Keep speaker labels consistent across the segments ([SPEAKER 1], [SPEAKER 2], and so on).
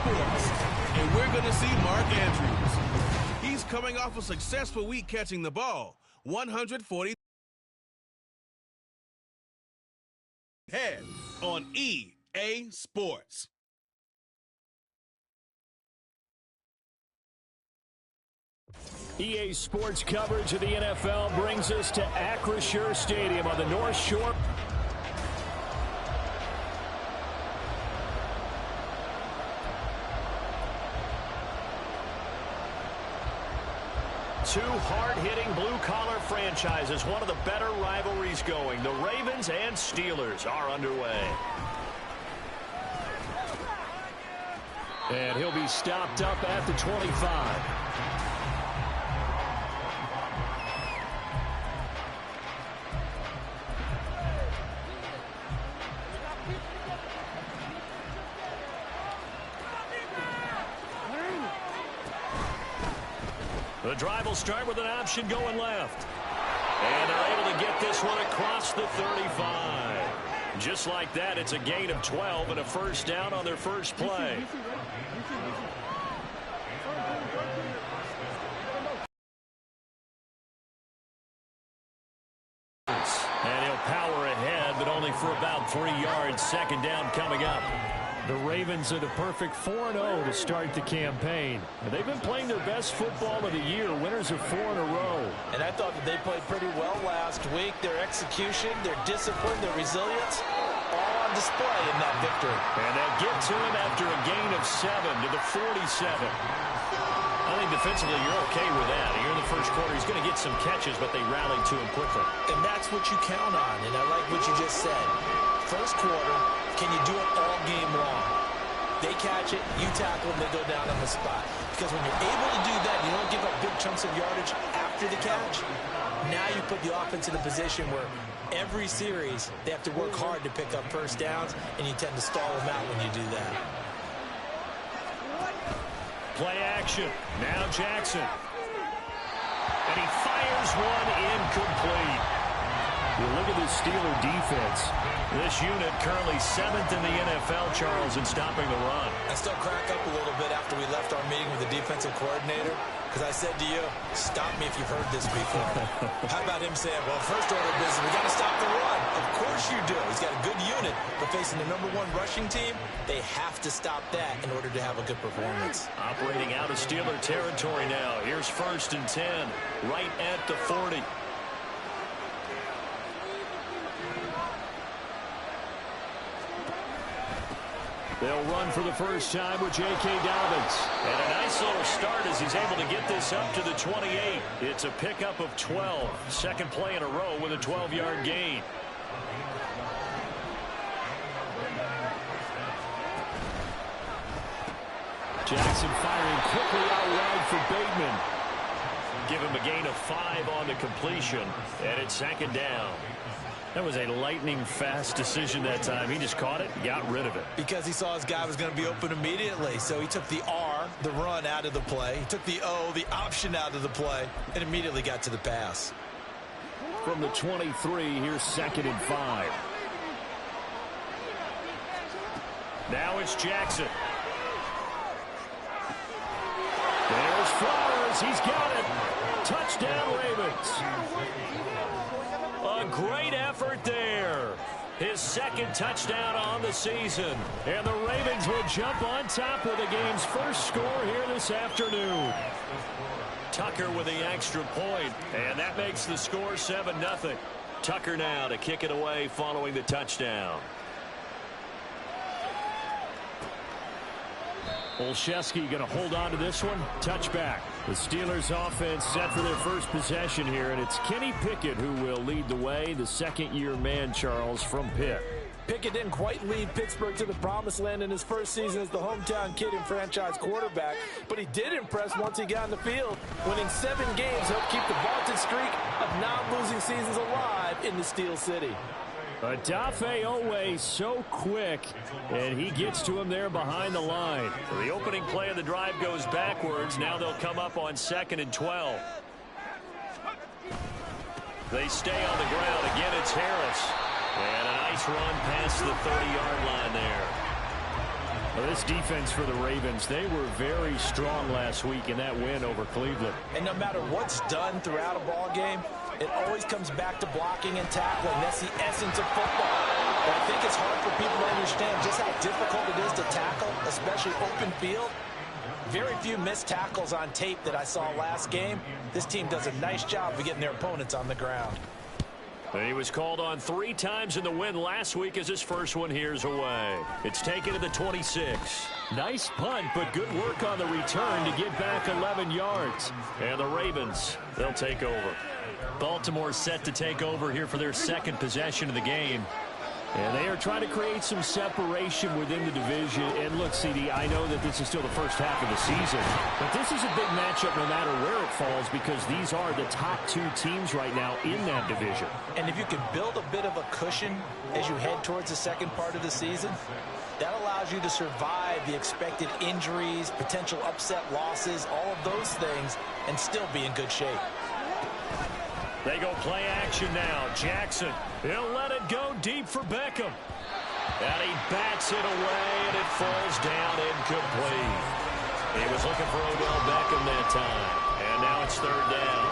[SPEAKER 1] Sports. And we're going to see Mark Andrews. He's coming off a successful week catching the ball. 140 head on EA Sports.
[SPEAKER 2] EA Sports coverage of the NFL brings us to Acrisure Stadium on the North Shore. Two hard-hitting blue-collar franchises, one of the better rivalries going. The Ravens and Steelers are underway. And he'll be stopped up at the 25. The drive will start with an option going left. And they're able to get this one across the 35. Just like that, it's a gain of 12 and a first down on their first play. And he'll power ahead, but only for about 3 yards. Second down coming up. The Ravens are the perfect 4-0 to start the campaign. And they've been playing their best football of the year. Winners of 4 in a row.
[SPEAKER 3] And I thought that they played pretty well last week. Their execution, their discipline, their resilience, all on display in that victory.
[SPEAKER 2] And they'll get to him after a gain of 7 to the 47. I think defensively you're okay with that. Here in the first quarter, he's going to get some catches, but they rallied to him quickly.
[SPEAKER 3] And that's what you count on. And I like what you just said. First quarter, can you do it all game long? They catch it, you tackle them, they go down on the spot. Because when you're able to do that, you don't give up big chunks of yardage after the catch. Now you put the offense in a position where every series they have to work hard to pick up first downs, and you tend to stall them out when you do that.
[SPEAKER 2] Play action. Now Jackson. And he fires one incomplete. You look at this Steeler defense. This unit currently 7th in the NFL, Charles, in stopping the run.
[SPEAKER 3] I still crack up a little bit after we left our meeting with the defensive coordinator, because I said to you, stop me if you've heard this before. How about him saying, well, first order of business, we got to stop the run. Of course you do. He's got a good unit, but facing the #1 rushing team, they have to stop that in order to have a good performance.
[SPEAKER 2] Operating out of Steeler territory now. Here's 1st and 10, right at the 40. They'll run for the first time with J.K. Dobbins. And a nice little start as he's able to get this up to the 28. It's a pickup of 12. Second play in a row with a 12-yard gain. Jackson firing quickly out wide for Bateman. Give him a gain of 5 on the completion. And it's 2nd down. That was a lightning-fast decision that time. He just caught it, got rid of it.
[SPEAKER 3] Because he saw his guy was going to be open immediately. So he took the R, the run, out of the play. He took the O, the option, out of the play, and immediately got to the pass.
[SPEAKER 2] From the 23, here's 2nd and 5. Now it's Jackson. There's Flowers. He's got it. Touchdown, Ravens. A great effort there. His 2nd touchdown on the season. And the Ravens will jump on top of the game's first score here this afternoon. Tucker with the extra point, and that makes the score 7-0. Tucker now to kick it away following the touchdown. Olszewski going to hold on to this one. Touchback. The Steelers offense set for their first possession here, and it's Kenny Pickett who will lead the way, the second-year man, Charles, from Pitt.
[SPEAKER 3] Pickett didn't quite lead Pittsburgh to the promised land in his first season as the hometown kid and franchise quarterback, but he did impress once he got on the field. Winning 7 games helped keep the vaunted streak of non-losing seasons alive in the Steel City.
[SPEAKER 2] Odafe Oweh so quick, and he gets to him there behind the line. So the opening play of the drive goes backwards. Now they'll come up on 2nd and 12. They stay on the ground. Again, it's Harris. And a nice run past the 30-yard line there. Well, this defense for the Ravens, they were very strong last week in that win over Cleveland.
[SPEAKER 3] And no matter what's done throughout a ball game, it always comes back to blocking and tackling. That's the essence of football. But I think it's hard for people to understand just how difficult it is to tackle, especially open field. Very few missed tackles on tape that I saw last game. This team does a nice job of getting their opponents on the ground.
[SPEAKER 2] He was called on 3 times in the win last week as his first one here's away. It's taken to the 26. Nice punt, but good work on the return to get back 11 yards. And the Ravens, they'll take over. Baltimore set to take over here for their second possession of the game. And they are trying to create some separation within the division. And look, CD, I know that this is still the first half of the season, but this is a big matchup no matter where it falls because these are the top 2 teams right now in that division.
[SPEAKER 3] And if you can build a bit of a cushion as you head towards the second part of the season, that allows you to survive the expected injuries, potential upset losses, all of those things, and still be in good shape.
[SPEAKER 2] They go play action now. Jackson, he'll let it go deep for Beckham. And he bats it away, and it falls down incomplete. He was looking for Odell Beckham that time. And now it's 3rd down.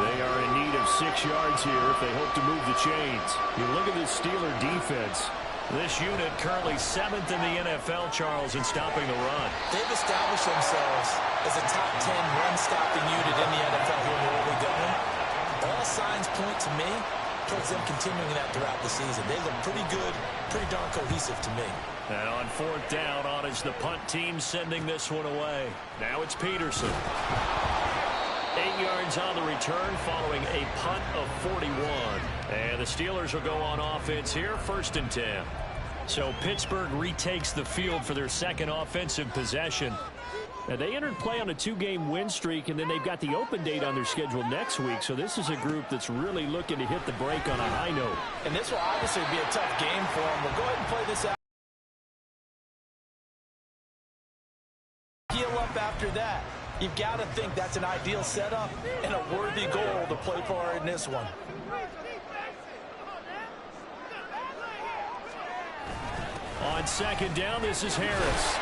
[SPEAKER 2] They are in need of 6 yards here if they hope to move the chains. You look at this Steeler defense. This unit currently 7th in the NFL, Charles, in stopping the run.
[SPEAKER 3] They've established themselves as a top 10 run-stopping unit in the NFL here in the early going. All signs point to me towards them continuing that throughout the season. They look pretty good, pretty darn cohesive to me.
[SPEAKER 2] And on 4th down, on is the punt team sending this one away. Now it's Peterson. 8 yards on the return following a punt of 41. And the Steelers will go on offense here, 1st and 10. So Pittsburgh retakes the field for their second offensive possession. Now, they entered play on a 2-game win streak, and then they've got the open date on their schedule next week. So this is a group that's really looking to hit the break on a high note.
[SPEAKER 3] And this will obviously be a tough game for them. We'll go ahead and play this out. Heal up after that. You've got to think that's an ideal setup and a worthy goal to play for in this one.
[SPEAKER 2] On 2nd down, this is Harris.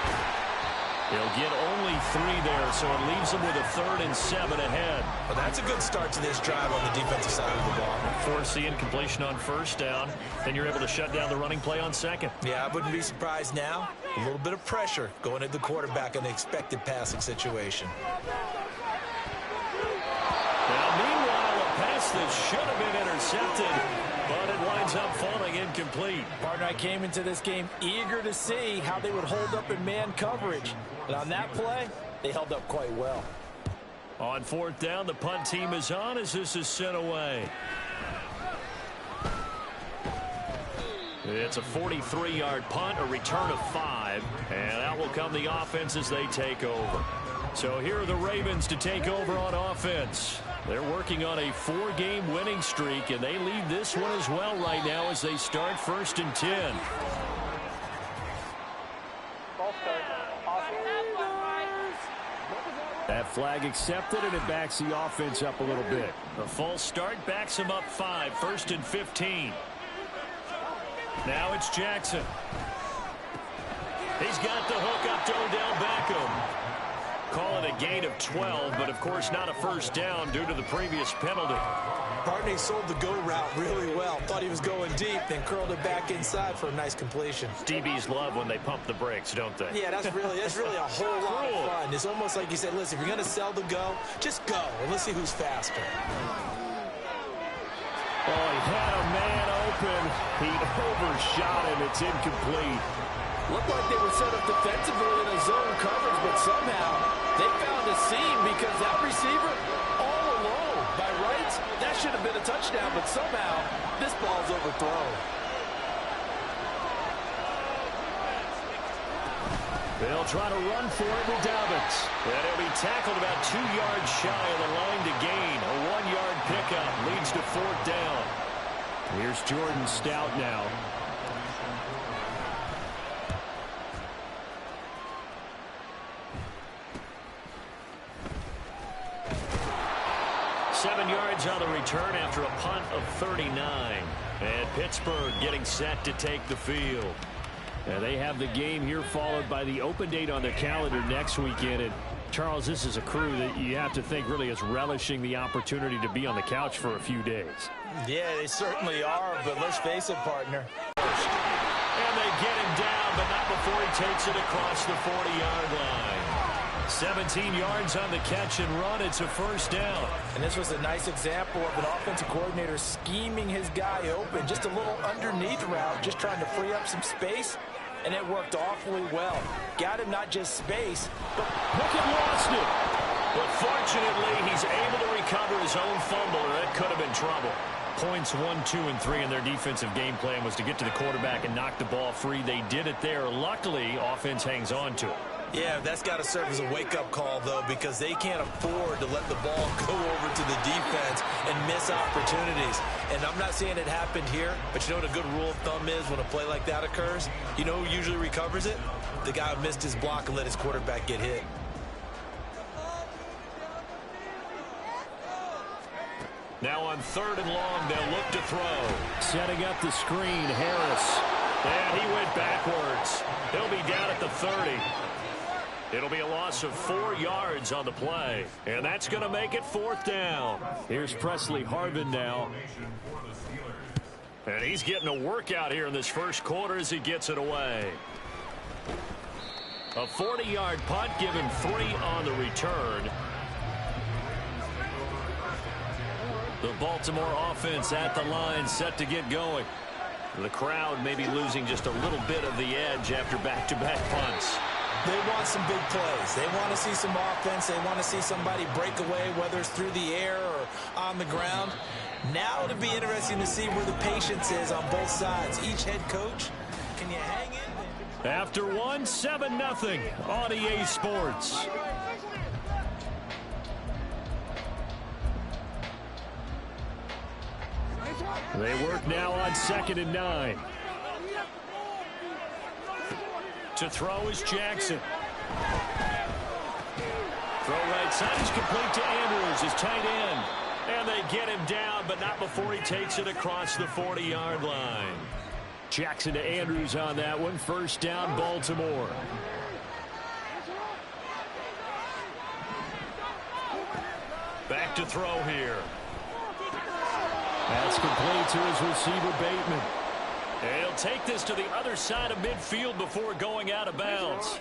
[SPEAKER 2] He'll get only 3 there, so it leaves them with a 3rd and 7 ahead.
[SPEAKER 3] Well, that's a good start to this drive on the defensive side of the ball.
[SPEAKER 2] Force the incompletion on 1st down, then you're able to shut down the running play on 2nd.
[SPEAKER 3] Yeah, I wouldn't be surprised now. A little bit of pressure going at the quarterback in an expected passing situation.
[SPEAKER 2] Now, meanwhile, a pass that should have been intercepted, but it winds up falling incomplete.
[SPEAKER 3] Partner, I came into this game eager to see how they would hold up in man coverage. And on that play, they held up quite well.
[SPEAKER 2] On 4th down, the punt team is on as this is sent away. It's a 43-yard punt, a return of 5, and out will come the offense as they take over. So here are the Ravens to take over on offense. They're working on a 4-game winning streak, and they lead this one as well right now as they start 1st and 10. That flag accepted, and it backs the offense up a little bit. The false start backs them up 5, 1st and 15. Now it's Jackson. He's got the hook up to Odell Beckham. Call it a gain of 12, but of course not a 1st down due to the previous penalty.
[SPEAKER 3] Partner sold the go route really well. Thought he was going deep, then curled it back inside for a nice completion.
[SPEAKER 2] DBs love when they pump the brakes, don't they?
[SPEAKER 3] Yeah, that's really a whole lot of fun. It's almost like you said, listen, if you're going to sell the go, just go, and let's see who's faster.
[SPEAKER 2] Oh, he had a man open. He overshot him. It's incomplete.
[SPEAKER 3] Looked like they were set up defensively in a zone coverage, but somehow they found a seam because that receiver all alone. By rights, that should have been a touchdown, but somehow this ball's overthrown.
[SPEAKER 2] They'll try to run for it with Dobbins. And he'll be tackled about 2 yards shy of the line to gain. A 1-yard pickup leads to 4th down. Here's Jordan Stout now. Seven yards on the return after a punt of 39. And Pittsburgh getting set to take the field. And they have the game here followed by the open date on their calendar next weekend. And Charles, this is a crew that you have to think really is relishing the opportunity to be on the couch for a few days.
[SPEAKER 3] Yeah, they certainly are, but let's face it, partner.
[SPEAKER 2] And they get him down, but not before he takes it across the 40-yard line. 17 yards on the catch and run. It's a first down.
[SPEAKER 3] And this was a nice example of an offensive coordinator scheming his guy open. Just a little underneath route, just trying to free up some space. And it worked awfully well. Got him not just space, but
[SPEAKER 2] Pickett lost it. But fortunately, he's able to recover his own fumble, or that could have been trouble. Points 1, 2, and 3 in their defensive game plan was to get to the quarterback and knock the ball free. They did it there. Luckily, offense hangs on to it.
[SPEAKER 3] yeah, that's got to serve as a wake-up call, though, because they can't afford to let the ball go over to the defense and miss opportunities. And I'm not saying it happened here, but you know what a good rule of thumb is when a play like that occurs? You know who usually recovers it? The guy who missed his block and let his quarterback get hit.
[SPEAKER 2] Now on 3rd and long, they'll look to throw. Setting up the screen, Harris. And he went backwards. He'll be down at the 30. It'll be a loss of 4 yards on the play. And that's going to make it 4th down. Here's Presley Harvin now. And he's getting a workout here in this first quarter as he gets it away. A 40-yard punt, given 3 on the return. The Baltimore offense at the line, set to get going. The crowd may be losing just a little bit of the edge after back-to-back punts.
[SPEAKER 3] They want some big plays. They want to see some offense. They want to see somebody break away, whether it's through the air or on the ground. Now it'll be interesting to see where the patience is on both sides. Each head coach, can you hang in?
[SPEAKER 2] After 1, 7-0 on EA Sports. They work now on 2nd and 9. To throw is Jackson. Throw right side is complete to Andrews, his tight end. And they get him down, but not before he takes it across the 40-yard line. Jackson to Andrews on that one. First down, Baltimore. Back to throw here. That's complete to his receiver, Bateman. And he'll take this to the other side of midfield before going out of bounds.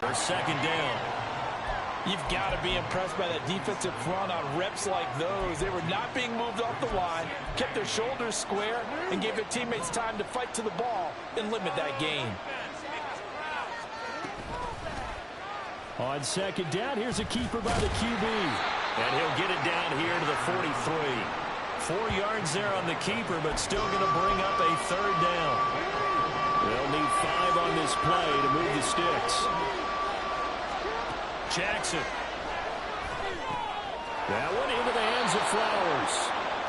[SPEAKER 2] For 2nd down.
[SPEAKER 3] You've got to be impressed by that defensive front on reps like those. They were not being moved off the line, kept their shoulders square, and gave their teammates time to fight to the ball and limit that gain.
[SPEAKER 2] On 2nd down, here's a keeper by the QB. And he'll get it down here to the 43. 4 yards there on the keeper, but still going to bring up a 3rd down. They'll need 5 on this play to move the sticks. Jackson. That one into the hands of Flowers.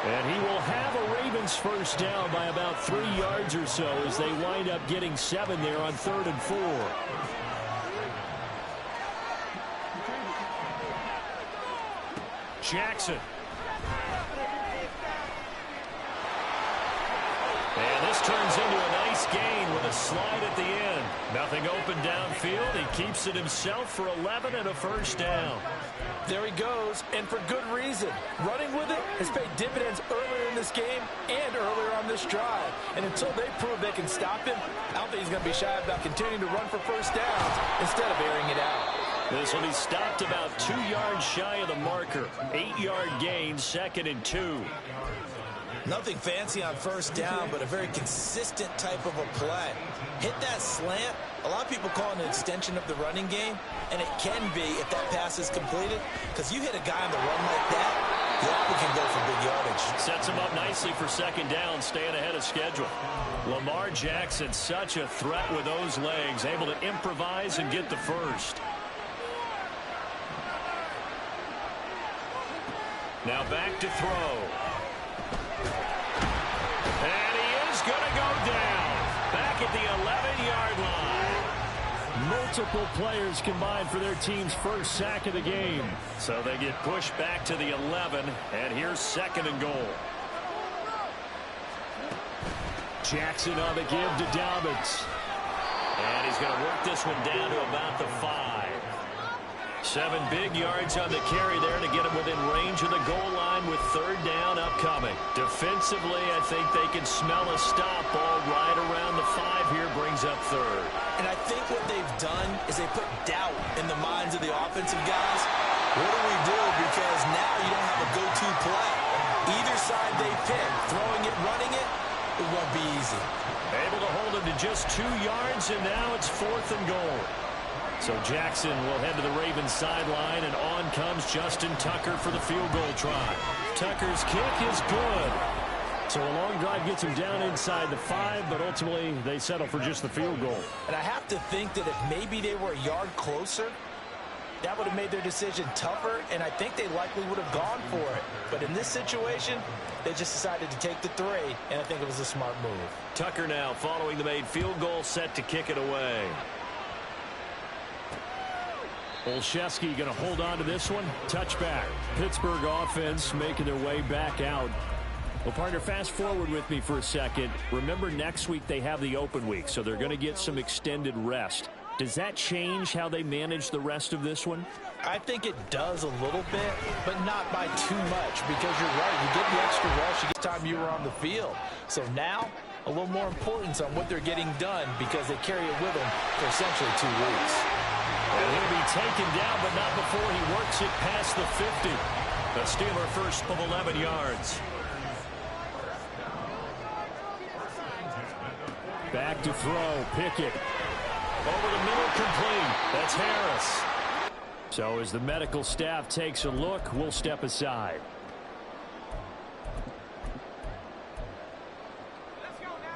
[SPEAKER 2] And he will have a Ravens first down by about 3 yards or so as they wind up getting 7 there on 3rd and 4. Jackson. And this turns into a nice gain with a slide at the end. Nothing open downfield. He keeps it himself for 11 and a first down.
[SPEAKER 3] There he goes, and for good reason. Running with it has paid dividends earlier in this game and earlier on this drive. And until they prove they can stop him, I don't think he's going to be shy about continuing to run for first downs instead of airing it out.
[SPEAKER 2] This will be stopped about 2 yards shy of the marker. 8-yard gain, 2nd and 2.
[SPEAKER 3] Nothing fancy on first down, but a very consistent type of a play. Hit that slant. A lot of people call it an extension of the running game, and it can be if that pass is completed, because you hit a guy on the run like that, you often can go for big yardage.
[SPEAKER 2] Sets him up nicely for 2nd down, staying ahead of schedule. Lamar Jackson, such a threat with those legs, able to improvise and get the first. Now back to throw. And he is going to go down. Back at the 11-yard line. Multiple players combined for their team's first sack of the game. So they get pushed back to the 11. And here's 2nd and goal. Jackson on the give to Dobbins.
[SPEAKER 4] And he's going to work this one down to about the 5. 7 big yards on the carry there to get him within range of the goal line with 3rd down upcoming. Defensively, I think they can smell a stop ball right around the 5 here, brings up 3rd.
[SPEAKER 3] And I think what they've done is they put doubt in the minds of the offensive guys. What do we do? Because now you don't have a go-to play. Either side they pick, throwing it, running it, it won't be easy.
[SPEAKER 2] Able to hold him to just 2 yards, and now it's 4th and goal. So Jackson will head to the Ravens sideline, and on comes Justin Tucker for the field goal try. Tucker's kick is good. So a long drive gets him down inside the 5, but ultimately they settle for just the field goal.
[SPEAKER 3] And I have to think that if maybe they were a yard closer, that would have made their decision tougher, and I think they likely would have gone for it. But in this situation, they just decided to take the 3, and I think it was a smart move.
[SPEAKER 2] Tucker now following the made field goal, set to kick it away. Olszewski going to hold on to this one. Touchback. Pittsburgh offense making their way back out. Well, partner, fast forward with me for a second. Remember, next week they have the open week, so they're going to get some extended rest. Does that change how they manage the rest of this one?
[SPEAKER 3] I think it does a little bit, but not by too much, because you're right. You get the extra rest, you get time you were on the field. So now, a little more importance on what they're getting done, because they carry it with them for essentially 2 weeks.
[SPEAKER 2] And he'll be taken down, but not before he works it past the 50. A Steeler first of 11 yards. Back to throw. Pickett. Over the middle, complete. That's Harris. So as the medical staff takes a look, we'll step aside.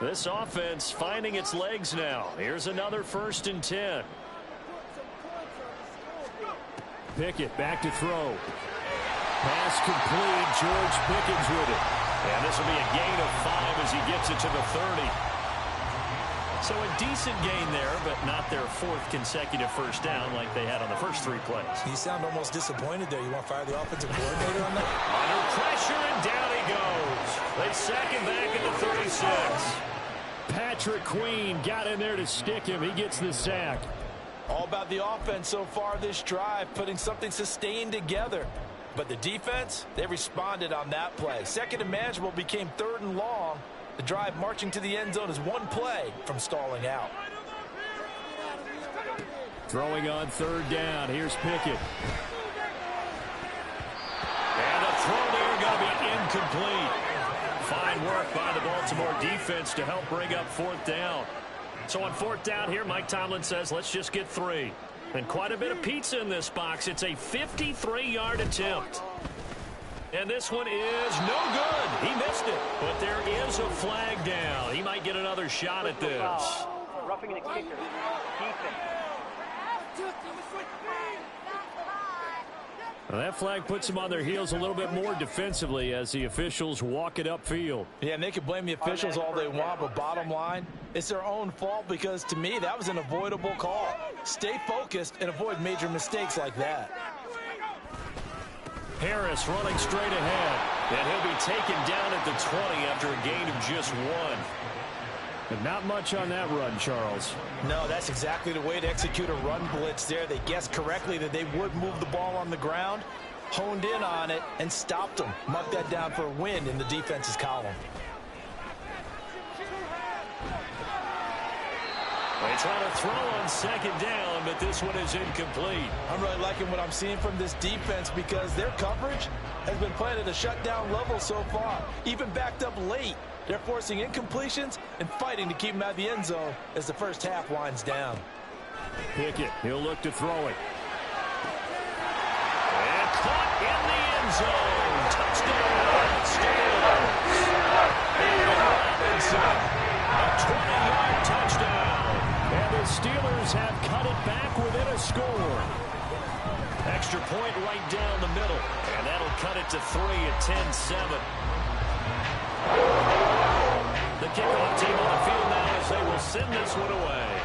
[SPEAKER 2] This offense finding its legs now. Here's another 1st and 10. Pickett back to throw. Pass complete. George Pickens with it. And this will be a gain of 5 as he gets it to the 30. So a decent gain there, but not their 4th consecutive first down like they had on the first 3 plays.
[SPEAKER 3] You sound almost disappointed there. You want to fire the offensive coordinator on that?
[SPEAKER 2] Under pressure, and down he goes. They sack him back at the 36. Patrick Queen got in there to stick him. He gets the sack.
[SPEAKER 3] All about the offense so far this drive, putting something sustained together. But the defense, they responded on that play. 2nd and manageable became 3rd and long. The drive marching to the end zone is 1 play from stalling out.
[SPEAKER 2] Throwing on 3rd down. Here's Pickett. And a throw there going to be incomplete. Fine work by the Baltimore defense to help bring up 4th down. So on 4th down here, Mike Tomlin says, let's just get 3. And quite a bit of pizza in this box. It's a 53-yard attempt. And this one is no good. He missed it. But there is a flag down. He might get another shot at this.
[SPEAKER 5] Roughing the kicker. Defense.
[SPEAKER 2] Now that flag puts them on their heels a little bit more defensively as the officials walk it upfield.
[SPEAKER 3] Yeah, and they can blame the officials all they want, but bottom line, it's their own fault because, to me, that was an avoidable call. Stay focused and avoid major mistakes like that.
[SPEAKER 2] Harris running straight ahead. And he'll be taken down at the 20 after a gain of just 1. But not much on that run, Charles.
[SPEAKER 3] No, that's exactly the way to execute a run blitz there. They guessed correctly that they would move the ball on the ground, honed in on it, and stopped them. Mark that down for a win in the defense's column.
[SPEAKER 2] They try to throw on 2nd down, but this one is incomplete.
[SPEAKER 3] I'm really liking what I'm seeing from this defense because their coverage has been playing at a shutdown level so far. Even backed up late, they're forcing incompletions and fighting to keep them out of the end zone as the first half winds down.
[SPEAKER 2] Pickett, he'll look to throw it. And caught in the end zone. Touchdown, Steelers. Robinson, a 20-yard touchdown. And the Steelers have cut it back within a score. Extra point right down the middle. And that'll cut it to 3 at 10-7. The kickoff team on the field now as they will send this one away.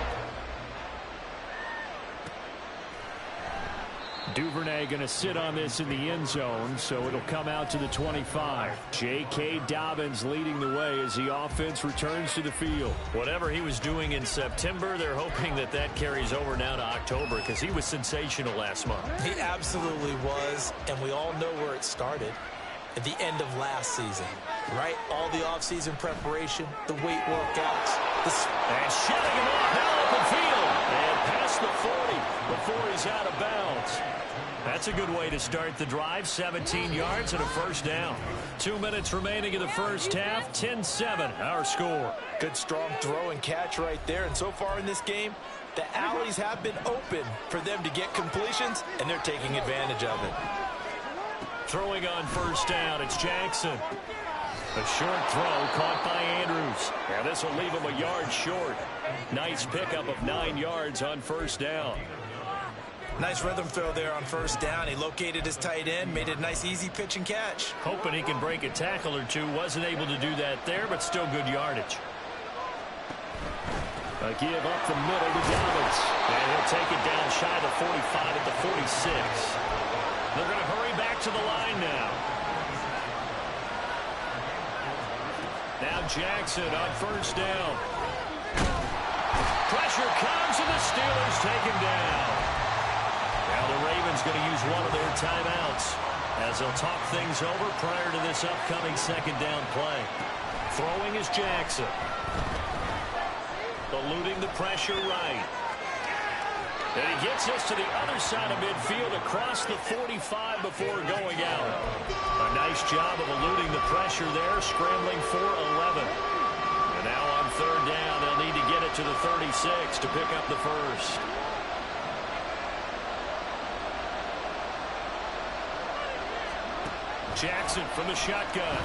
[SPEAKER 2] Duvernay going to sit on this in the end zone, so it'll come out to the 25. J.K. Dobbins leading the way as the offense returns to the field.
[SPEAKER 4] Whatever he was doing in September, they're hoping that that carries over now to October because he was sensational last month.
[SPEAKER 3] He absolutely was, and we all know where it started. At the end of last season, right? All the offseason preparation, the weight workouts.
[SPEAKER 4] And shutting him off now up the field. And past the 40 before he's out of bounds. That's a good way to start the drive. 17 yards and a first down. 2 minutes remaining in the first half. 10-7 our score.
[SPEAKER 3] Good strong throw and catch right there. And so far in this game, the alleys have been open for them to get completions, and they're taking advantage of it.
[SPEAKER 2] Throwing on first down, it's Jackson. A short throw caught by Andrews.
[SPEAKER 4] Yeah, this will leave him a yard short.
[SPEAKER 2] Nice pickup of 9 yards on first down.
[SPEAKER 3] Nice rhythm throw there on first down. He located his tight end, made it a nice easy pitch and catch.
[SPEAKER 4] Hoping he can break a tackle or two. Wasn't able to do that there, but still good yardage.
[SPEAKER 2] A give up the middle to Dobbins.
[SPEAKER 4] And he'll take it down shy of the 45 at the 46. They're going to hurry back to the line now.
[SPEAKER 2] Now Jackson on first down.
[SPEAKER 4] Pressure comes and the Steelers take him down. Now the Ravens going to use one of their timeouts as they'll talk things over prior to this upcoming second down play. Throwing is Jackson. Eluding the pressure right. And he gets us to the other side of midfield across the 45 before going out. A nice job of eluding the pressure there, scrambling for 11. And now on third down, they'll need to get it to the 36 to pick up the first.
[SPEAKER 2] Jackson from the shotgun.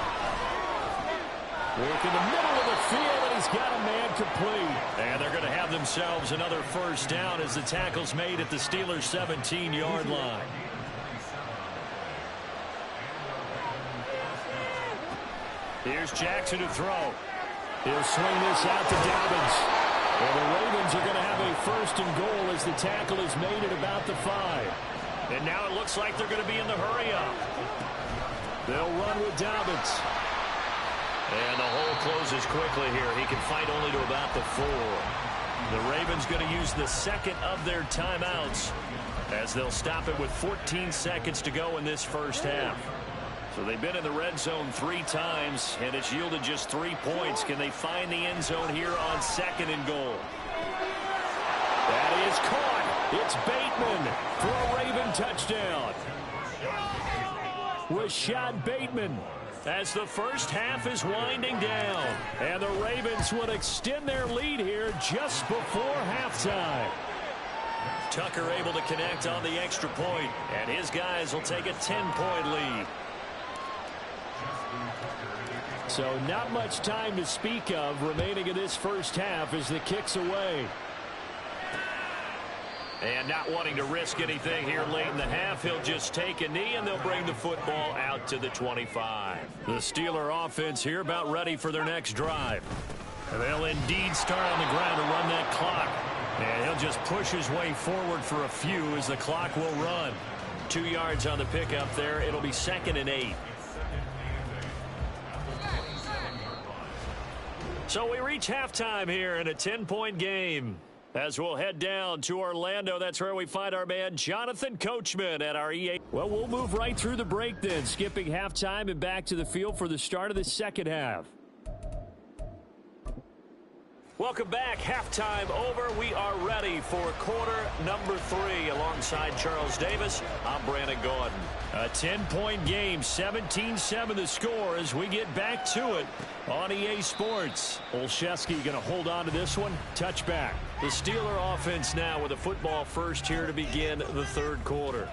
[SPEAKER 2] Work in the middle of the field, and he's got a man complete.
[SPEAKER 4] And they're going to have themselves another first down as the tackle's made at the Steelers' 17-yard line.
[SPEAKER 2] Here's Jackson to throw. He'll swing this out to Dobbins. And the Ravens are going to have a first and goal as the tackle is made at about the 5.
[SPEAKER 4] And now it looks like they're going to be in the hurry-up.
[SPEAKER 2] They'll run with Dobbins.
[SPEAKER 4] And the hole closes quickly here. He can fight only to about the 4. The Ravens going to use the second of their timeouts as they'll stop it with 14 seconds to go in this first half. So they've been in the red zone 3 times, and it's yielded just 3 points. Can they find the end zone here on second and goal?
[SPEAKER 2] That is caught. It's Bateman for a Raven touchdown. Rashad Bateman.
[SPEAKER 4] As the first half is winding down.
[SPEAKER 2] And the Ravens would extend their lead here just before halftime.
[SPEAKER 4] Tucker able to connect on the extra point, and his guys will take a 10-point lead.
[SPEAKER 2] So not much time to speak of remaining in this first half as the kick's away.
[SPEAKER 4] And not wanting to risk anything here late in the half, he'll just take a knee, and they'll bring the football out to the 25. The Steeler offense here about ready for their next drive. And they'll indeed start on the ground to run that clock. And he'll just push his way forward for a few as the clock will run. 2 yards on the pickup there. It'll be 2nd and 8. So we reach halftime here in a 10-point game. As we'll head down to Orlando, that's where we find our man Jonathan Coachman at our EA.
[SPEAKER 2] Well, we'll move right through the break then, skipping halftime and back to the field for the start of the second half.
[SPEAKER 4] Welcome back. Halftime over. We are ready for quarter number 3 alongside Charles Davis. I'm Brandon Gaudin.
[SPEAKER 2] A 10-point game, 17-7 the score as we get back to it on EA Sports. Olszewski going to hold on to this one. Touchback.
[SPEAKER 4] The Steeler offense now with a football first here to begin the third quarter.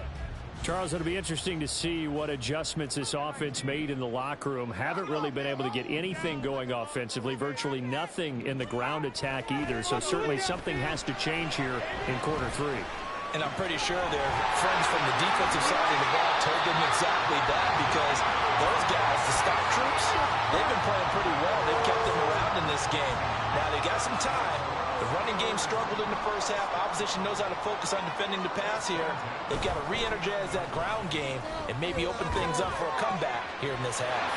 [SPEAKER 2] Charles, it'll be interesting to see what adjustments this offense made in the locker room. Haven't really been able to get anything going offensively, virtually nothing in the ground attack either. So certainly something has to change here in quarter 3.
[SPEAKER 3] And I'm pretty sure their friends from the defensive side of the ball told them exactly that, because those guys, the stock troops, they've been playing pretty well. They've kept them around in this game. Now, they got some time. The running game struggled in the first half. Opposition knows how to focus on defending the pass here. They've got to re-energize that ground game and maybe open things up for a comeback here in this half.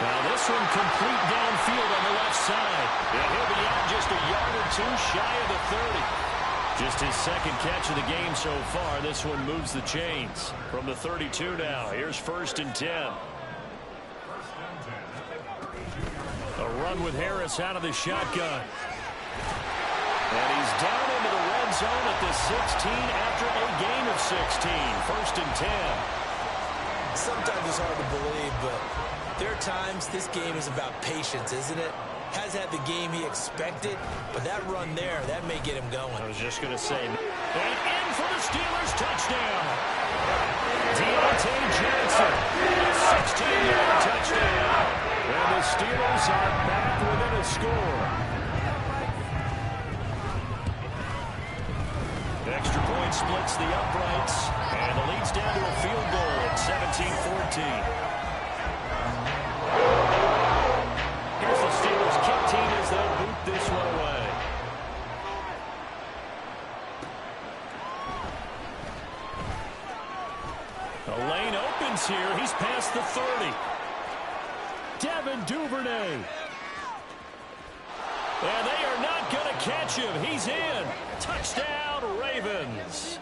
[SPEAKER 2] Now this one complete downfield on the left side. And he'll be out just a yard or two shy of the 30. Just his second catch of the game so far. This one moves the chains from the 32 now. Here's 1st and 10. A run with Harris out of the shotgun. And he's down into the red zone at the 16 after a gain of 16. 1st and 10.
[SPEAKER 3] Sometimes it's hard to believe, but there are times this game is about patience, isn't it? Has had the game he expected, but that run there, that may get him going.
[SPEAKER 2] I was just going to say, and in for the Steelers touchdown. Deontay Johnson, a 16-yard touchdown. And the Steelers are back within a score. Extra point splits the uprights, and the lead's down to a field goal at 17-14. Here's the Steelers kick team as they'll boot this one away. The lane opens here. He's past the 30. Devin Duvernay. And they are not going to catch him. He's in. Touchdown, Ravens.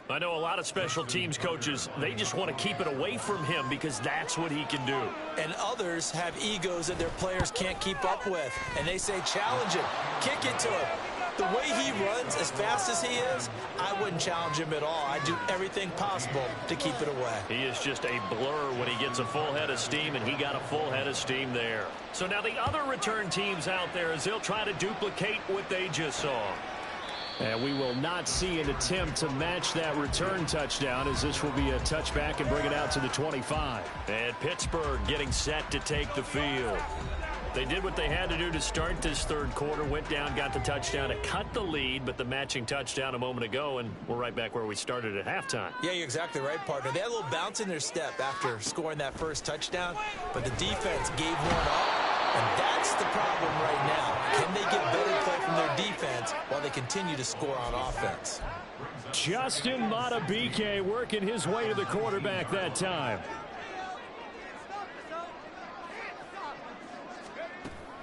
[SPEAKER 2] I know a lot of special teams coaches, they just want to keep it away from him because that's what he can do.
[SPEAKER 3] And others have egos that their players can't keep up with. And they say, challenge him, kick it to him. The way he runs as fast as he is, I wouldn't challenge him at all. I'd do everything possible to keep it away.
[SPEAKER 2] He is just a blur when he gets a full head of steam, and he got a full head of steam there. So now the other return teams out there, as they'll try to duplicate what they just saw. And we will not see an attempt to match that return touchdown, as this will be a touchback and bring it out to the 25. And Pittsburgh getting set to take the field. They did what they had to do to start this third quarter, went down, got the touchdown to cut the lead, but the matching touchdown a moment ago, and we're right back where we started at halftime.
[SPEAKER 3] Yeah, you're exactly right, partner. They had a little bounce in their step after scoring that first touchdown, but the defense gave one up, and that's the problem right now. Can they get better play from their defense while they continue to score on offense?
[SPEAKER 2] Justin Madubuike working his way to the quarterback that time.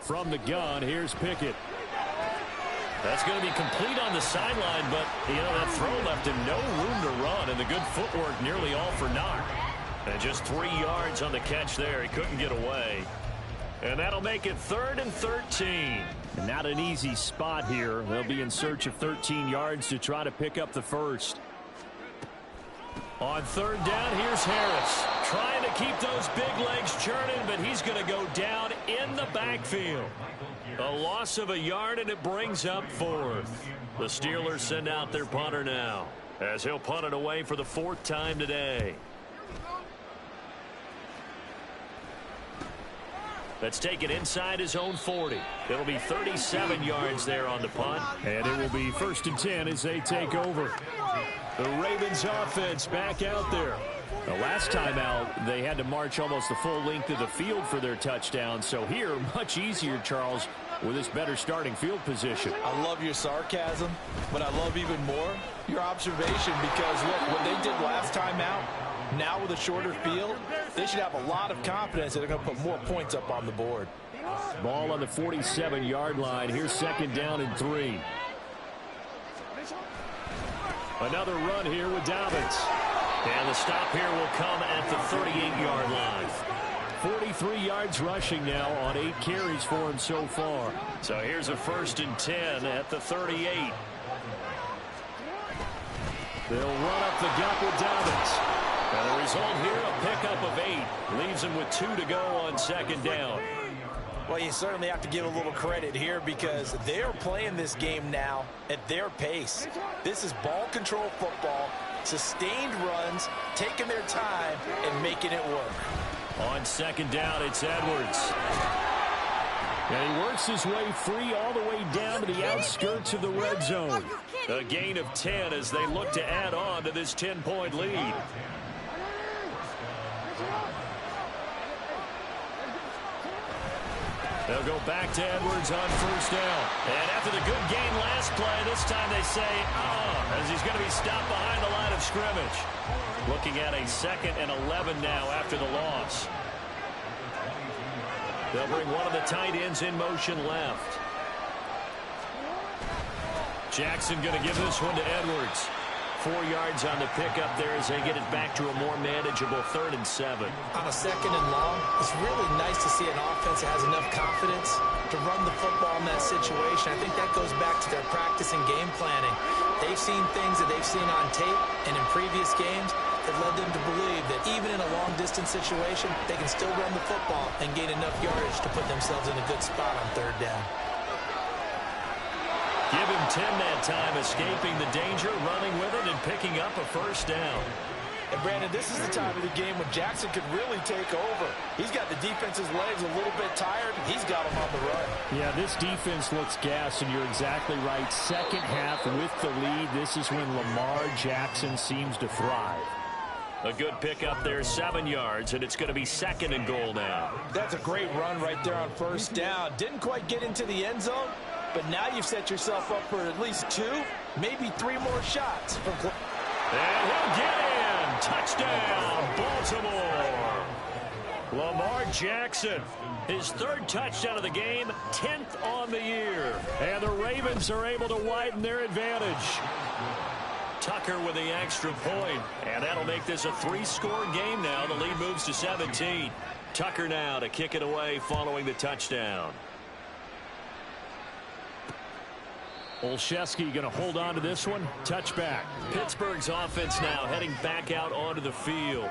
[SPEAKER 2] From the gun, here's Pickett. That's going to be complete on the sideline, but, you know, that throw left him no room to run, and the good footwork nearly all for naught. And just 3 yards on the catch there. He couldn't get away. And that'll make it 3rd and 13. Not an easy spot here. They'll be in search of 13 yards to try to pick up the first. On 3rd down, here's Harris. Trying to keep those big legs churning, but he's going to go down in the backfield. A loss of a yard, and it brings up 4th. The Steelers send out their punter now, as he'll punt it away for the 4th time today. Let's take it inside his own 40. It'll be 37 yards there on the punt. And it will be 1st and 10 as they take over. The Ravens offense back out there. The last time out, they had to march almost the full length of the field for their touchdown. So here, much easier, Charles, with this better starting field position.
[SPEAKER 3] I love your sarcasm, but I love even more your observation, because, look, what they did last time out, now with a shorter field, they should have a lot of confidence that they're going to put more points up on the board.
[SPEAKER 2] Ball on the 47-yard line. Here's 2nd down and 3. Another run here with Dobbins. And the stop here will come at the 38-yard line. 43 yards rushing now on 8 carries for him so far. So here's a 1st and 10 at the 38. They'll run up the gut with Dobbins. And the result here, a pickup of 8. Leaves him with 2 to go on 2nd down.
[SPEAKER 3] Well, you certainly have to give a little credit here, because they're playing this game now at their pace. This is ball control football, sustained runs, taking their time and making it work.
[SPEAKER 2] On 2nd down, it's Edwards. And he works his way free all the way down to the outskirts of the red zone.
[SPEAKER 4] A gain of 10 as they look to add on to this 10-point lead. They'll go back to Edwards on first down. And after the good gain last play, this time they say, as he's going to be stopped behind the line of scrimmage. Looking at a 2nd and 11 now after the loss. They'll bring one of the tight ends in motion left. Jackson going to give this one to Edwards. 4 yards on the pickup there as they get it back to a more manageable 3rd and 7.
[SPEAKER 3] On a 2nd and long, it's really nice to see an offense that has enough confidence to run the football in that situation. I think that goes back to their practice and game planning. They've seen things that they've seen on tape and in previous games that led them to believe that even in a long-distance situation, they can still run the football and gain enough yardage to put themselves in a good spot on 3rd down.
[SPEAKER 4] Give him 10 that time, escaping the danger, running with it, and picking up a first down.
[SPEAKER 3] And, Brandon, this is the time of the game when Jackson could really take over. He's got the defense's legs a little bit tired. He's got them on the run.
[SPEAKER 2] Yeah, this defense looks gassed, and you're exactly right. Second half with the lead, this is when Lamar Jackson seems to thrive.
[SPEAKER 4] A good pickup there, 7 yards, and it's going to be 2nd and goal now.
[SPEAKER 3] That's a great run right there on first down. Didn't quite get into the end zone, but now you've set yourself up for at least 2, maybe 3 more shots.
[SPEAKER 4] And he'll get in. Touchdown, Baltimore. Lamar Jackson, his 3rd touchdown of the game, 10th on the year.
[SPEAKER 2] And the Ravens are able to widen their advantage.
[SPEAKER 4] Tucker with the extra point, and that'll make this a 3-score game now. The lead moves to 17. Tucker now to kick it away following the touchdown.
[SPEAKER 2] Olszewski going to hold on to this one. Touchback.
[SPEAKER 4] Pittsburgh's offense now heading back out onto the field.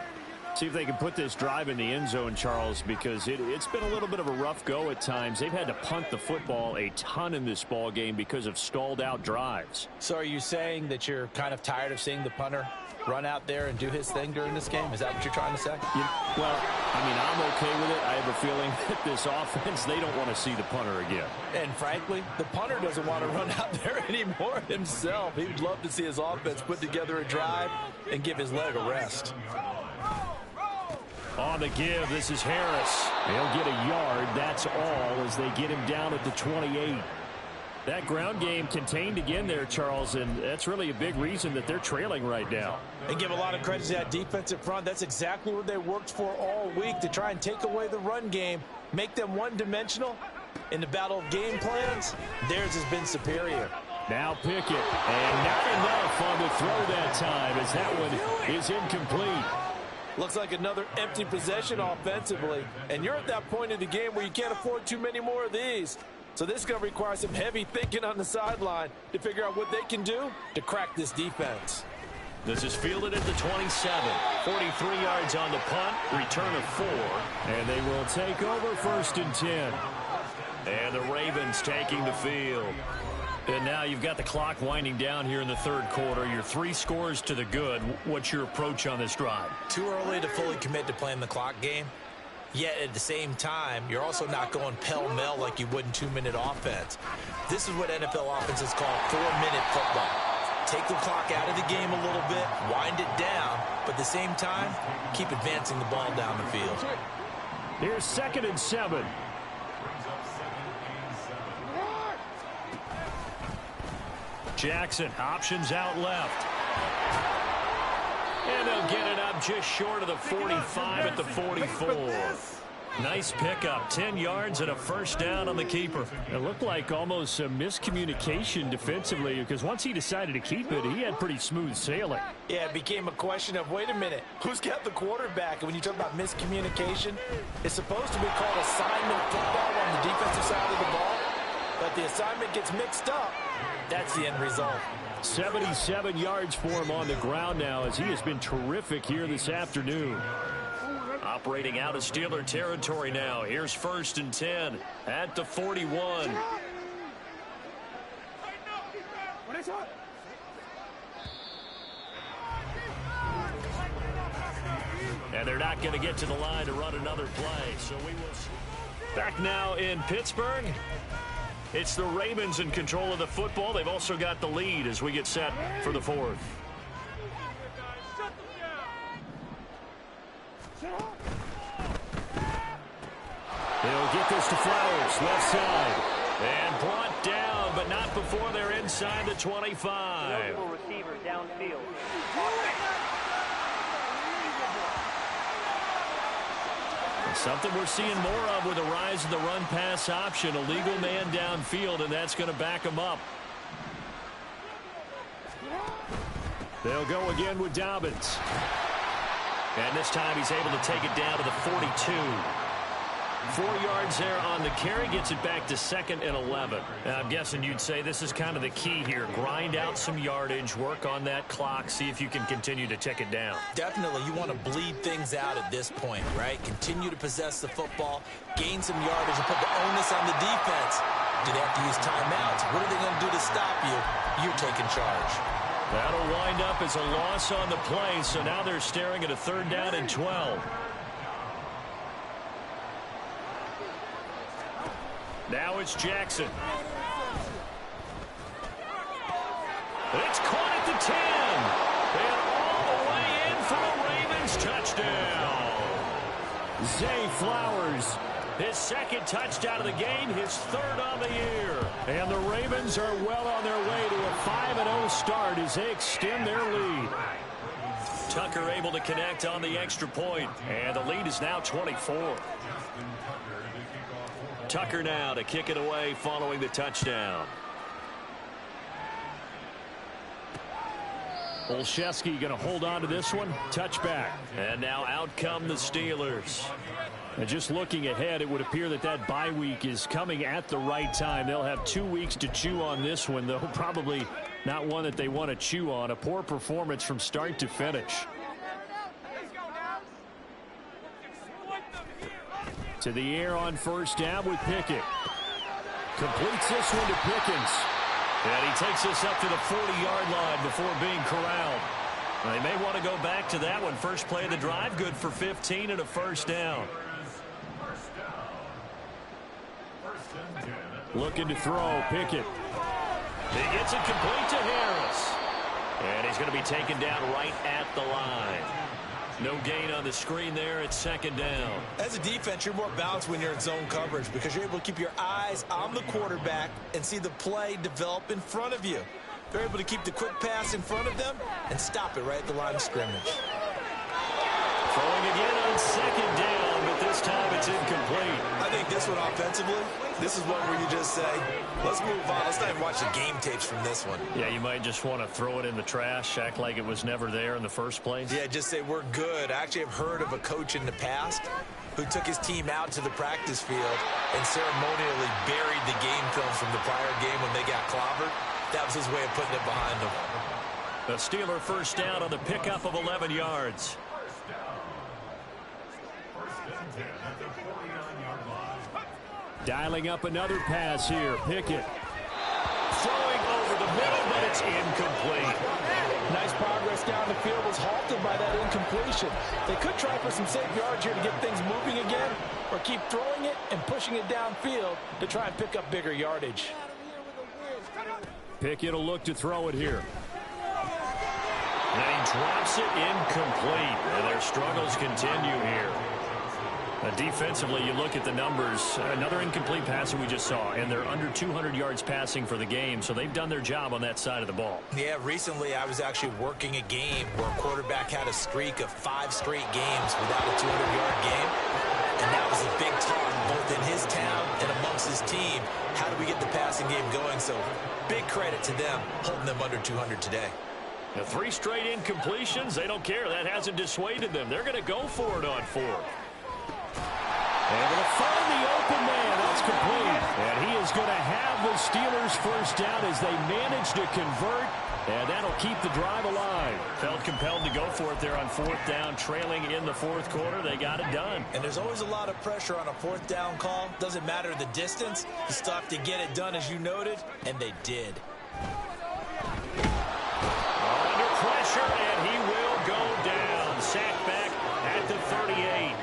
[SPEAKER 2] See if they can put this drive in the end zone, Charles, because it's been a little bit of a rough go at times. They've had to punt the football a ton in this ball game because of stalled out drives.
[SPEAKER 3] So are you saying that you're kind of tired of seeing the punter run out there and do his thing during this game? Is that what you're trying to say?
[SPEAKER 2] Well, I mean, I'm okay with it. I have a feeling that this offense, they don't want to see the punter again.
[SPEAKER 3] And frankly, the punter doesn't want to run out there anymore himself. He would love to see his offense put together a drive and give his leg a rest.
[SPEAKER 2] On the give, this is Harris. They'll get a yard, that's all, as they get him down at the 28. That ground game contained again there, Charles, and that's really a big reason that they're trailing right now.
[SPEAKER 3] And give a lot of credit to that defensive front. That's exactly what they worked for all week, to try and take away the run game, make them one-dimensional. In the battle of game plans, theirs has been superior.
[SPEAKER 2] Now Pickett, and not enough on the throw that time, as that one is incomplete.
[SPEAKER 3] Looks like another empty possession offensively. And you're at that point in the game where you can't afford too many more of these. So this is going to require some heavy thinking on the sideline to figure out what they can do to crack this defense.
[SPEAKER 4] This is fielded at the 27. 43 yards on the punt. Return of 4.
[SPEAKER 2] And they will take over 1st and 10.
[SPEAKER 4] And the Ravens taking the field. And now you've got the clock winding down here in the 3rd quarter. You're 3 scores to the good. What's your approach on this drive?
[SPEAKER 3] Too early to fully commit to playing the clock game. Yet at the same time, you're also not going pell-mell like you would in 2-minute offense. This is what NFL offenses call 4-minute football. Take the clock out of the game a little bit, wind it down, but at the same time, keep advancing the ball down the field.
[SPEAKER 2] Here's 2nd and 7.
[SPEAKER 4] Jackson, options out left. And they'll get it up just short of the 45 at the 44. Nice pickup, 10 yards and a first down on the keeper.
[SPEAKER 2] It looked like almost a miscommunication defensively, because once he decided to keep it, he had pretty smooth sailing.
[SPEAKER 3] Yeah, it became a question of, wait a minute, who's got the quarterback? And when you talk about miscommunication, it's supposed to be called assignment football on the defensive side of the ball. But the assignment gets mixed up. That's the end result.
[SPEAKER 2] 77 yards for him on the ground now, as he has been terrific here this afternoon.
[SPEAKER 4] Operating out of Steeler territory now. Here's 1st and 10 at the 41. And they're not going to get to the line to run another play, so we will see.
[SPEAKER 2] Back now in Pittsburgh. It's the Ravens in control of the football. They've also got the lead as we get set for the fourth. They'll get this to Flowers, left side. And brought down, but not before they're inside the 25.
[SPEAKER 5] Receiver downfield.
[SPEAKER 2] Something we're seeing more of with the rise of the run-pass option. A legal man downfield, and that's going to back him up. They'll go again with Dobbins. And this time he's able to take it down to the 42. 4 yards there on the carry, gets it back to 2nd and 11. And I'm guessing you'd say this is kind of the key here. Grind out some yardage, work on that clock, see if you can continue to tick it down.
[SPEAKER 3] Definitely, you want to bleed things out at this point, right? Continue to possess the football, gain some yardage, and put the onus on the defense. Do they have to use timeouts? What are they going to do to stop you? You're taking charge.
[SPEAKER 2] That'll wind up as a loss on the play, so now they're staring at a 3rd down and 12. Now it's Jackson. It's caught at the 10. And all the way in for a Ravens touchdown. Zay Flowers, his 2nd touchdown of the game, his 3rd on the year. And the Ravens are well on their way to a 5-0 start as they extend their lead. Tucker able to connect on the extra point, and the lead is now 24. Tucker now to kick it away following the touchdown. Olszewski going to hold on to this one. Touchback. And now out come the Steelers. And just looking ahead, it would appear that that bye week is coming at the right time. They'll have 2 weeks to chew on this one, though probably not one that they want to chew on. A poor performance from start to finish. To the air on 1st down with Pickett. Completes this one to Pickens. And he takes this up to the 40-yard line before being corralled. They may want to go back to that one. First play of the drive, good for 15 and a 1st down. Looking to throw, Pickett. He gets it complete to Harris. And he's going to be taken down right at the line. No gain on the screen there at 2nd down.
[SPEAKER 3] As a defense, you're more balanced when you're in zone coverage because you're able to keep your eyes on the quarterback and see the play develop in front of you. They're able to keep the quick pass in front of them and stop it right at the line of scrimmage.
[SPEAKER 2] Throwing again on 2nd down, but this time it's incomplete.
[SPEAKER 3] I think this one offensively, this is one where you just say, let's move on. Let's not even watch the game tapes from this one.
[SPEAKER 2] Yeah, you might just want to throw it in the trash, act like it was never there in the first place.
[SPEAKER 3] Yeah, just say we're good. I actually have heard of a coach in the past who took his team out to the practice field and ceremonially buried the game film from the prior game when they got clobbered. That was his way of putting it behind them.
[SPEAKER 2] The Steeler 1st down on the pickup of 11 yards. Dialing up another pass here. Pickett. Throwing over the middle, but it's incomplete.
[SPEAKER 6] Nice progress down the field was halted by that incompletion. They could try for some safe yards here to get things moving again, or keep throwing it and pushing it downfield to try and pick up bigger yardage.
[SPEAKER 2] Pickett will look to throw it here. And he drops it incomplete. And their struggles continue here. Defensively, you look at the numbers. Another incomplete pass that we just saw, and they're under 200 yards passing for the game, so they've done their job on that side of the ball.
[SPEAKER 3] Yeah, recently I was actually working a game where a quarterback had a streak of 5 straight games without a 200-yard game, and that was a big talk both in his town and amongst his team. How do we get the passing game going? So big credit to them holding them under 200 today.
[SPEAKER 2] The 3 straight incompletions, they don't care. That hasn't dissuaded them. They're going to go for it on 4th. Able to find the open man. That's complete. And he is going to have the Steelers 1st down as they manage to convert. And that'll keep the drive alive. Felt compelled to go for it there on 4th down, trailing in the 4th quarter. They got it done.
[SPEAKER 3] And there's always a lot of pressure on a 4th down call. Doesn't matter the distance. You still have to get it done, as you noted, and they did.
[SPEAKER 2] Under pressure, and he will go down. Sacked back at the 38.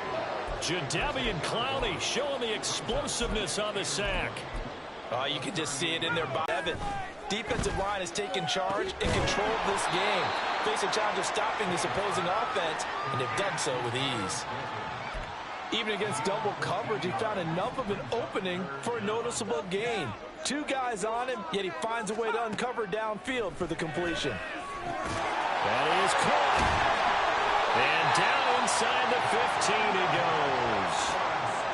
[SPEAKER 2] Jadeveon Clowney showing the explosiveness on the sack.
[SPEAKER 6] You can just see it in their body. Defensive line has taken charge and controlled this game. Face a challenge of stopping this opposing offense, and they've done so with ease. Even against double coverage, he found enough of an opening for a noticeable gain. 2 guys on him, yet he finds a way to uncover downfield for the completion.
[SPEAKER 2] That is caught. And down inside the 15 he goes.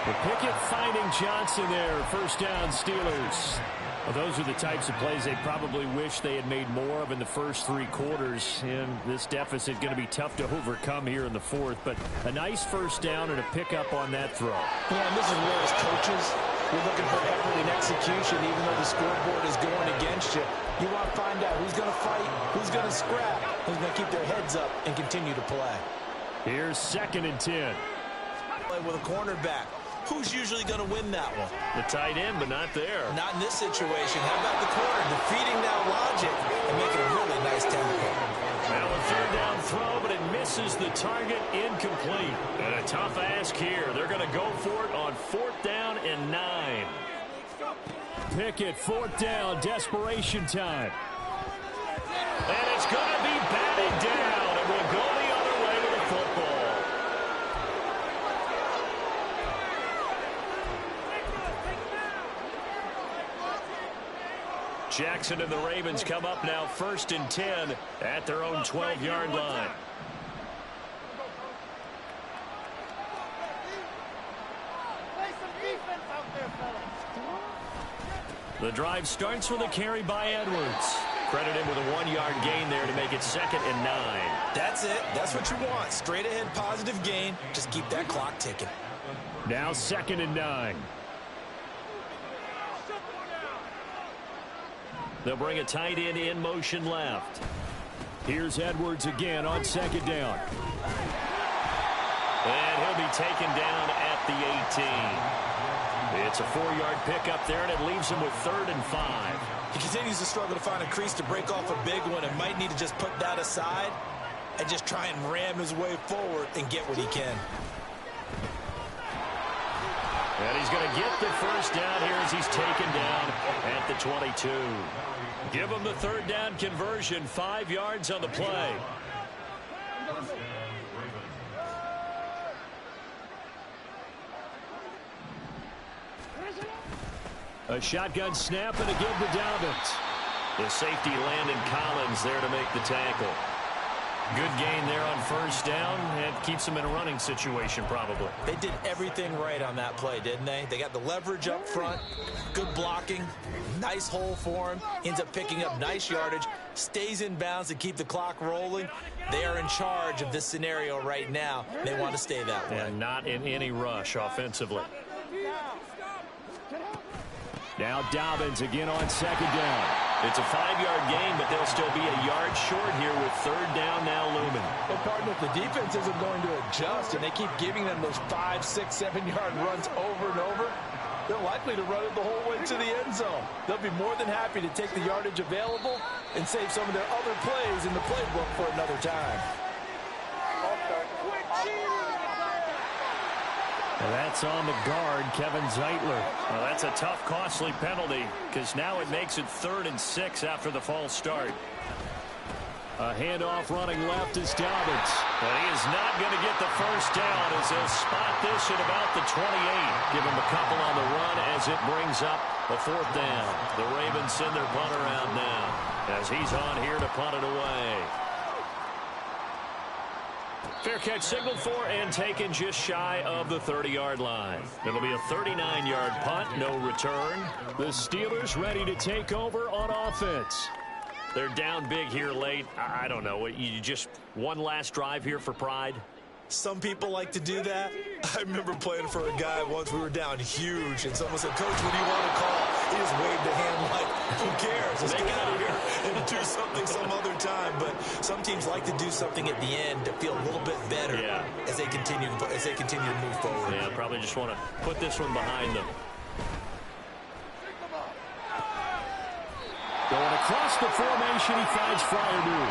[SPEAKER 2] The Pickett finding Johnson there. First down, Steelers. Well, those are the types of plays they probably wish they had made more of in the first 3 quarters. And this deficit going to be tough to overcome here in the 4th. But a nice first down and a pickup on that throw.
[SPEAKER 6] Yeah, and this is where as coaches, you're looking for effort and execution, even though the scoreboard is going against you. You want to find out who's going to fight, who's going to scrap, who's going to keep their heads up and continue to play.
[SPEAKER 2] Here's 2nd and 10.
[SPEAKER 3] With a cornerback. Who's usually going to win that one?
[SPEAKER 4] The tight end, but not there.
[SPEAKER 3] Not in this situation. How about the corner defeating that logic and making a really nice tempo?
[SPEAKER 2] Now a 3rd down throw, but it misses the target, incomplete. And a tough ask here. They're going to go for it on 4th down and 9. Pickett, 4th down, desperation time. And it's going to be batted down, and we'll go the other way with the football. Jackson and the Ravens come up now 1st and 10 at their own 12-yard line. The drive starts with a carry by Edwards. Credit him with a 1-yard gain there to make it 2nd and 9.
[SPEAKER 3] That's it. That's what you want. Straight ahead positive gain. Just keep that clock ticking.
[SPEAKER 2] Now 2nd and 9. They'll bring a tight end in motion left. Here's Edwards again on 2nd down. And he'll be taken down at the 18. It's a 4-yard pickup there, and it leaves him with 3rd and 5.
[SPEAKER 3] He continues to struggle to find a crease to break off a big one and might need to just put that aside and just try and ram his way forward and get what he can.
[SPEAKER 2] And he's going to get the first down here as he's taken down at the 22. Give him the 3rd down conversion, 5 yards on the play. A shotgun snap and a give to Dobbins. The safety Landon Collins there to make the tackle. Good gain there on 1st down, and keeps them in a running situation probably.
[SPEAKER 3] They did everything right on that play, didn't they? They got the leverage up front, good blocking, nice hole for him, ends up picking up nice yardage, stays in bounds to keep the clock rolling. They are in charge of this scenario right now. They want to stay that way.
[SPEAKER 2] And not in any rush offensively. Now Dobbins again on 2nd down.
[SPEAKER 4] It's a 5-yard gain, but they'll still be a yard short here with 3rd down now looming.
[SPEAKER 6] Well, partner, if the defense isn't going to adjust and they keep giving them those 5, 6, 7-yard runs over and over, they're likely to run it the whole way to the end zone. They'll be more than happy to take the yardage available and save some of their other plays in the playbook for another time.
[SPEAKER 2] Well, that's on the guard, Kevin Zeitler.
[SPEAKER 4] Well, that's a tough, costly penalty because now it makes it 3rd and 6 after the false start.
[SPEAKER 2] A handoff running left is Dobbins.
[SPEAKER 4] But he is not going to get the first down as they'll spot this at about the 28. Give him a couple on the run as it brings up a 4th down. The Ravens send their punter out now as he's on here to punt it away. Fair catch signaled for and taken just shy of the 30-yard line. It'll be a 39-yard punt, no return.
[SPEAKER 2] The Steelers ready to take over on offense.
[SPEAKER 4] They're down big here late. I don't know. You just one last drive here for pride?
[SPEAKER 3] Some people like to do that. I remember playing for a guy once. We were down huge, and someone said, "Coach, what do you want to call?" He just waved a hand like, who cares? Let's get out of here and do something some other time. But some teams like to do something at the end to feel a little bit better as they continue to move forward.
[SPEAKER 4] Yeah, probably just want to put this one behind them.
[SPEAKER 2] Going across the formation, he finds Freiermuth.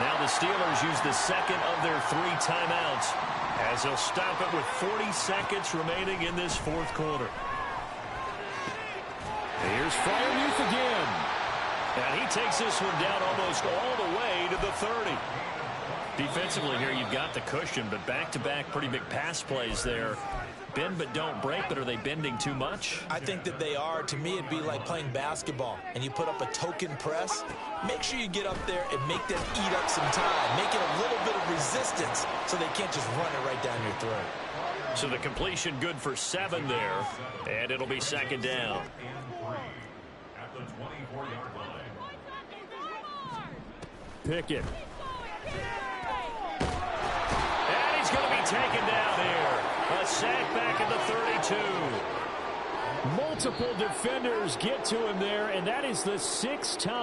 [SPEAKER 2] Now the Steelers use the second of their 3 timeouts as they'll stop it with 40 seconds remaining in this fourth quarter. Here's Freiermuth again. And he takes this one down almost all the way to the 30. Defensively here, you've got the cushion, but back-to-back pretty big pass plays there. Bend but don't break, but are they bending too much?
[SPEAKER 3] I think that they are. To me, it'd be like playing basketball, and you put up a token press. Make sure you get up there and make them eat up some time. Make it a little bit of resistance so they can't just run it right down your throat.
[SPEAKER 2] So the completion good for 7 there, and it'll be second down. Pickett. And he's going to be taken down here. A sack back at the 32. Multiple defenders get to him there, and that is the 6th time.